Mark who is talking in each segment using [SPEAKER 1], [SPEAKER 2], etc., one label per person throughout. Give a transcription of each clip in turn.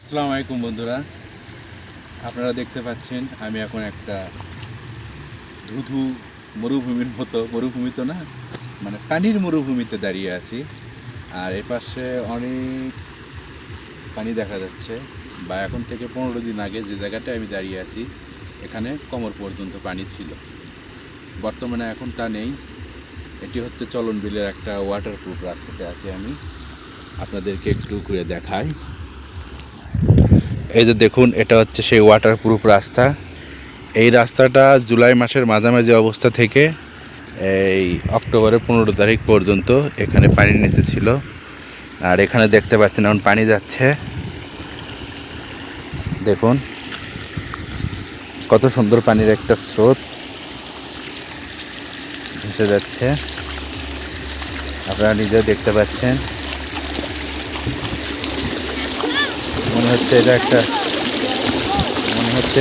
[SPEAKER 1] আসসালামু আলাইকুম বন্ধুরা, আপনারা দেখতে পাচ্ছেন আমি এখন একটা ধুধু মরুভূমির মতো, মরুভূমি তো না, মানে পানির মরুভূমিতে দাঁড়িয়ে আছি। আর এ পাশে অনেক পানি দেখা যাচ্ছে। বা এখন থেকে 15 দিন আগে যে জায়গাটায় আমি দাঁড়িয়ে আছি এখানে কোমর পর্যন্ত পানি ছিল, বর্তমানে এখন তা নেই। এটি হচ্ছে চলন বিলের একটা ওয়াটারপ্রুফ রাস্তাতে আছি আমি, আপনাদেরকে একটু ঘুরে দেখাই। এই যে দেখুন, এটা হচ্ছে সেই ওয়াটারপ্রুফ রাস্তা। এই রাস্তাটা জুলাই মাসের মাঝামাঝি অবস্থা থেকে এই অক্টোবরের 15 তারিখ পর্যন্ত এখানে পানির নিচে ছিল। আর এখানে দেখতে পাচ্ছেন এখন পানি যাচ্ছে, দেখুন কত সুন্দর পানির একটা স্রোত ভেসে যাচ্ছে, আপনারা নিজেও দেখতে পাচ্ছেন। মনে হচ্ছে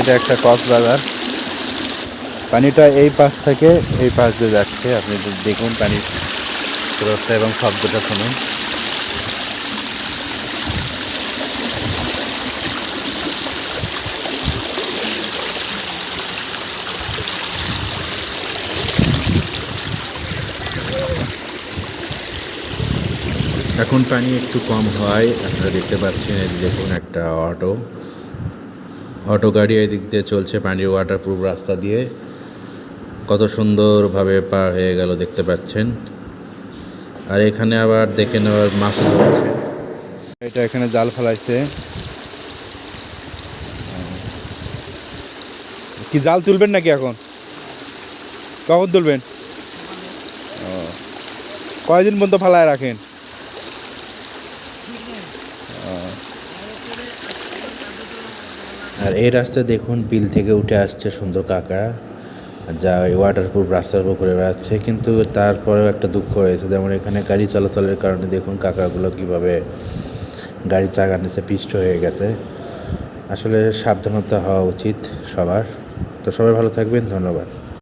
[SPEAKER 1] এটা একটা কক্সবাজার। পানিটা এই পাশ থেকে এই পাশ দিয়ে যাচ্ছে, আপনি দেখুন পানির স্রোতটা এবং শব্দটা শুনুন। এখন পানি একটু কম হয়, আপনারা দেখতে পাচ্ছেন। এই দেখুন একটা অটো গাড়ি এদিক দিয়ে চলছে পানির ওয়াটারপ্রুফ রাস্তা দিয়ে, কত সুন্দরভাবে পার হয়ে গেল দেখতে পাচ্ছেন। আর এখানে আবার দেখে নেওয়ার মাছ ধরছে, এটা এখানে জাল ফেলাইছে। কি জাল তুলবেন নাকি এখন? কখন তুলবেন? কয়দিন পর্যন্ত ফেলায় রাখেন? আর এই রাস্তায় দেখুন বিল থেকে উঠে আসছে সুন্দর কাঁকড়া, যা ওই ওয়াটারপ্রুফ রাস্তার উপর ঘুরে বেড়াচ্ছে। কিন্তু তারপরেও একটা দুঃখ হয়েছে, যেমন এখানে গাড়ি চলাচলের কারণে দেখুন কাঁকড়াগুলো কীভাবে গাড়ির চাকার নিচে পিষ্ট হয়ে গেছে। আসলে সাবধানতা হওয়া উচিত সবার। তো সবাই ভালো থাকবেন, ধন্যবাদ।